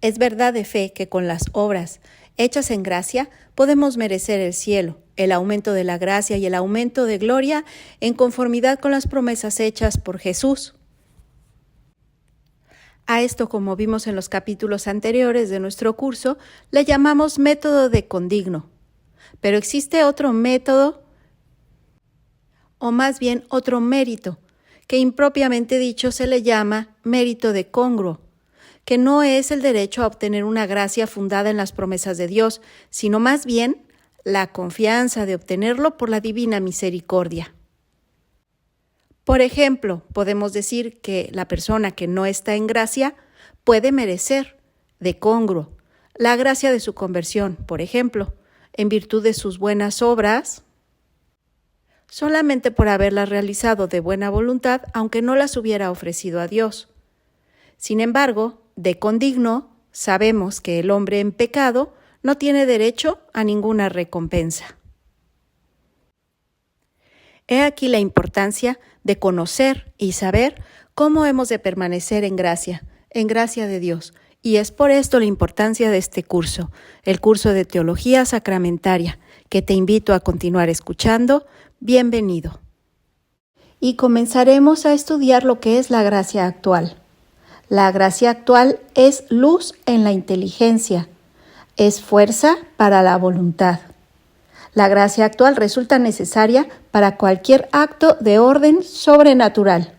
Es verdad de fe que con las obras hechas en gracia podemos merecer el cielo, el aumento de la gracia y el aumento de gloria en conformidad con las promesas hechas por Jesús. A esto, como vimos en los capítulos anteriores de nuestro curso, le llamamos método de condigno. Pero existe otro método, o más bien otro mérito, que impropiamente dicho se le llama mérito de congruo, que no es el derecho a obtener una gracia fundada en las promesas de Dios, sino más bien la confianza de obtenerlo por la divina misericordia. Por ejemplo, podemos decir que la persona que no está en gracia puede merecer, de congruo, la gracia de su conversión, por ejemplo, en virtud de sus buenas obras, solamente por haberlas realizado de buena voluntad, aunque no las hubiera ofrecido a Dios. Sin embargo, de condigno, sabemos que el hombre en pecado no tiene derecho a ninguna recompensa. He aquí la importancia de conocer y saber cómo hemos de permanecer en gracia de Dios. Y es por esto la importancia de este curso, el curso de Teología Sacramentaria, que te invito a continuar escuchando. Bienvenido. Y comenzaremos a estudiar lo que es la gracia actual. La gracia actual es luz en la inteligencia, es fuerza para la voluntad. La gracia actual resulta necesaria para cualquier acto de orden sobrenatural.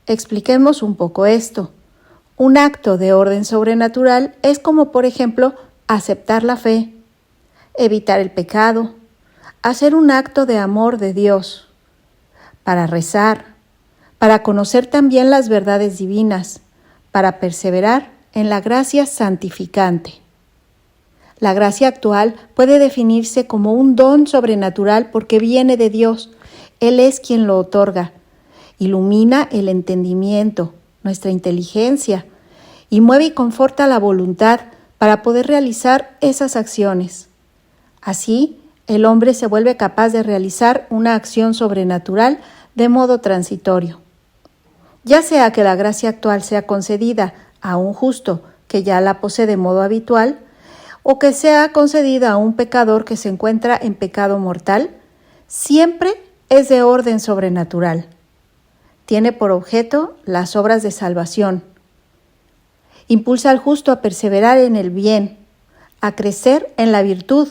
Expliquemos un poco esto. Un acto de orden sobrenatural es como, por ejemplo, aceptar la fe, evitar el pecado, hacer un acto de amor de Dios, para rezar, para conocer también las verdades divinas, para perseverar en la gracia santificante. La gracia actual puede definirse como un don sobrenatural porque viene de Dios. Él es quien lo otorga. Ilumina el entendimiento, nuestra inteligencia, y mueve y conforta la voluntad para poder realizar esas acciones. Así, el hombre se vuelve capaz de realizar una acción sobrenatural de modo transitorio. Ya sea que la gracia actual sea concedida a un justo que ya la posee de modo habitual, o que sea concedida a un pecador que se encuentra en pecado mortal, siempre es de orden sobrenatural. Tiene por objeto las obras de salvación. Impulsa al justo a perseverar en el bien, a crecer en la virtud,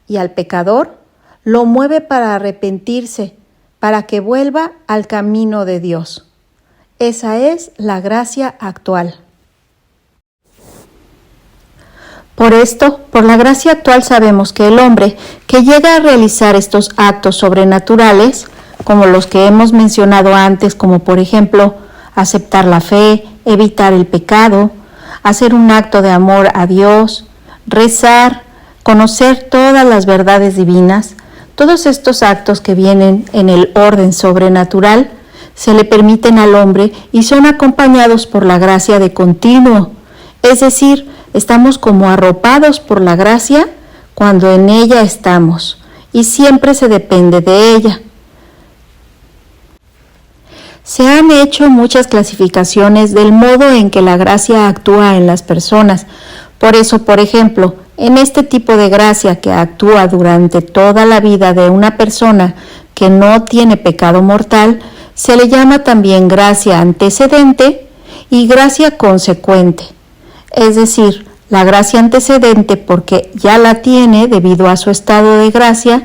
y al pecador lo mueve para arrepentirse, para que vuelva al camino de Dios. Esa es la gracia actual. Por esto, por la gracia actual sabemos que el hombre que llega a realizar estos actos sobrenaturales, como los que hemos mencionado antes, como por ejemplo, aceptar la fe, evitar el pecado, hacer un acto de amor a Dios, rezar, conocer todas las verdades divinas, todos estos actos que vienen en el orden sobrenatural, se le permiten al hombre y son acompañados por la gracia de continuo, es decir, estamos como arropados por la gracia cuando en ella estamos y siempre se depende de ella. Se han hecho muchas clasificaciones del modo en que la gracia actúa en las personas. Por eso, por ejemplo, en este tipo de gracia que actúa durante toda la vida de una persona que no tiene pecado mortal, se le llama también gracia antecedente y gracia consecuente. Es decir, la gracia antecedente porque ya la tiene debido a su estado de gracia,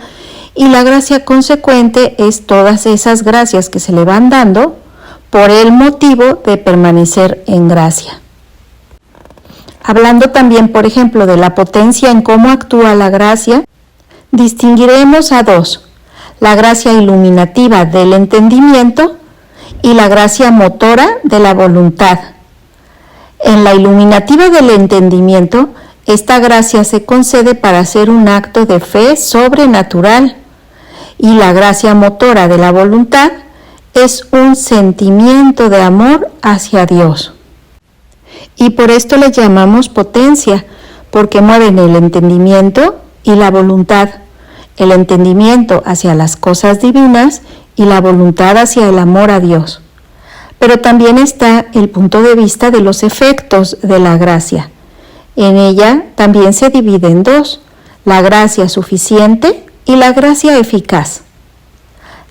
y la gracia consecuente es todas esas gracias que se le van dando por el motivo de permanecer en gracia. Hablando también, por ejemplo, de la potencia en cómo actúa la gracia, distinguiremos a dos: la gracia iluminativa del entendimiento y la gracia motora de la voluntad. En la iluminativa del entendimiento, esta gracia se concede para hacer un acto de fe sobrenatural, y la gracia motora de la voluntad es un sentimiento de amor hacia Dios. Y por esto le llamamos potencia, porque mueven el entendimiento y la voluntad, el entendimiento hacia las cosas divinas y la voluntad hacia el amor a Dios. Pero también está el punto de vista de los efectos de la gracia. En ella también se divide en dos: la gracia suficiente y la gracia eficaz.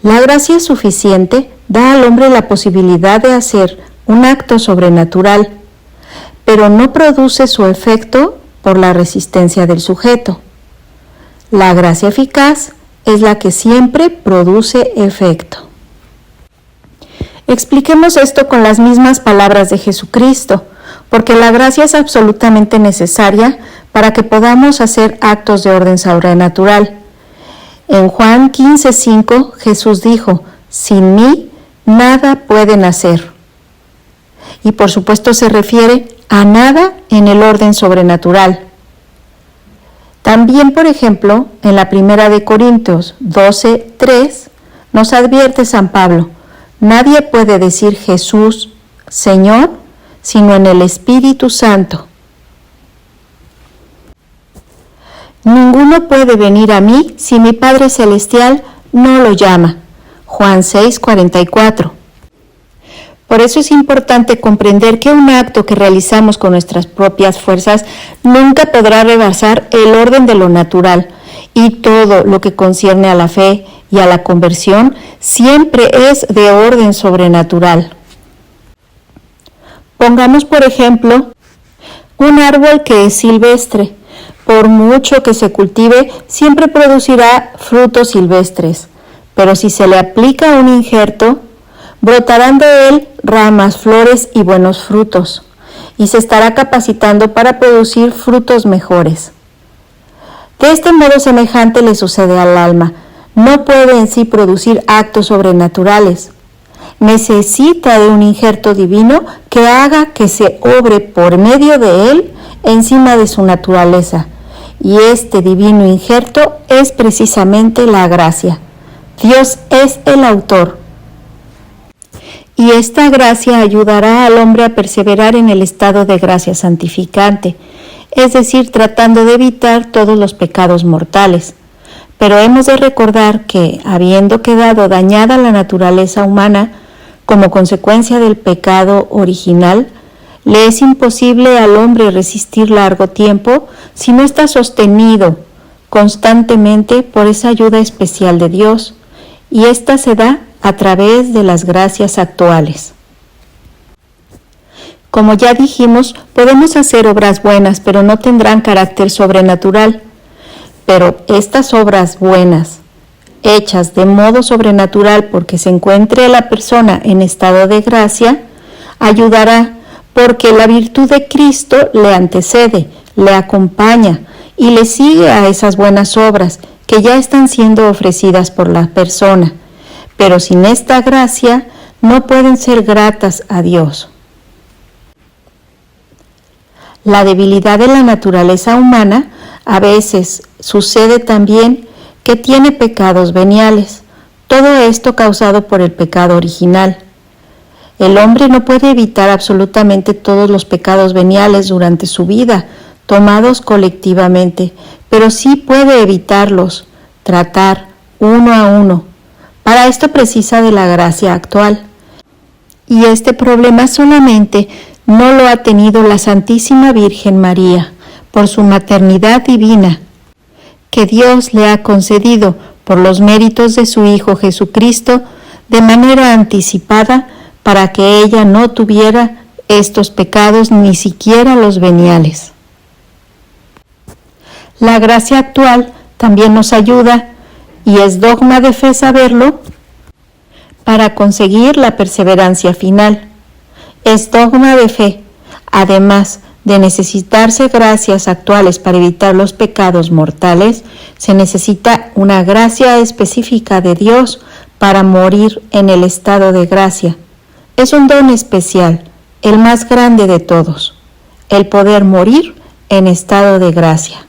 La gracia suficiente da al hombre la posibilidad de hacer un acto sobrenatural, pero no produce su efecto por la resistencia del sujeto. La gracia eficaz es la que siempre produce efecto. Expliquemos esto con las mismas palabras de Jesucristo, porque la gracia es absolutamente necesaria para que podamos hacer actos de orden sobrenatural. En Juan 15:5, Jesús dijo: sin mí nada pueden hacer. Y por supuesto se refiere a nada en el orden sobrenatural. También, por ejemplo, en la primera de Corintios 12:3, nos advierte San Pablo: nadie puede decir Jesús, Señor, sino en el Espíritu Santo. Ninguno puede venir a mí si mi Padre Celestial no lo llama. Juan 6:44. Por eso es importante comprender que un acto que realizamos con nuestras propias fuerzas nunca podrá rebasar el orden de lo natural, y todo lo que concierne a la fe y a la conversión siempre es de orden sobrenatural. Pongamos, por ejemplo, un árbol que es silvestre. Por mucho que se cultive, siempre producirá frutos silvestres, pero si se le aplica un injerto, brotarán de él ramas, flores y buenos frutos, y se estará capacitando para producir frutos mejores. De este modo semejante le sucede al alma. No puede en sí producir actos sobrenaturales. Necesita de un injerto divino que haga que se obre por medio de él encima de su naturaleza. Y este divino injerto es precisamente la gracia. Dios es el autor. Y esta gracia ayudará al hombre a perseverar en el estado de gracia santificante, es decir, tratando de evitar todos los pecados mortales. Pero hemos de recordar que, habiendo quedado dañada la naturaleza humana como consecuencia del pecado original, le es imposible al hombre resistir largo tiempo si no está sostenido constantemente por esa ayuda especial de Dios, y esta se da a través de las gracias actuales. Como ya dijimos, podemos hacer obras buenas, pero no tendrán carácter sobrenatural. Pero estas obras buenas, hechas de modo sobrenatural porque se encuentre la persona en estado de gracia, ayudará porque la virtud de Cristo le antecede, le acompaña y le sigue a esas buenas obras que ya están siendo ofrecidas por la persona. Pero sin esta gracia no pueden ser gratas a Dios. La debilidad de la naturaleza humana a veces sucede también que tiene pecados veniales, todo esto causado por el pecado original. El hombre no puede evitar absolutamente todos los pecados veniales durante su vida, tomados colectivamente, pero sí puede evitarlos, tratar uno a uno. Para esto precisa de la gracia actual. Y este problema solamente no lo ha tenido la Santísima Virgen María, por su maternidad divina, que Dios le ha concedido por los méritos de su Hijo Jesucristo de manera anticipada, para que ella no tuviera estos pecados, ni siquiera los veniales. La gracia actual también nos ayuda, y es dogma de fe saberlo, para conseguir la perseverancia final. Es dogma de fe, además de necesitarse gracias actuales para evitar los pecados mortales, se necesita una gracia específica de Dios para morir en el estado de gracia. Es un don especial, el más grande de todos, el poder morir en estado de gracia.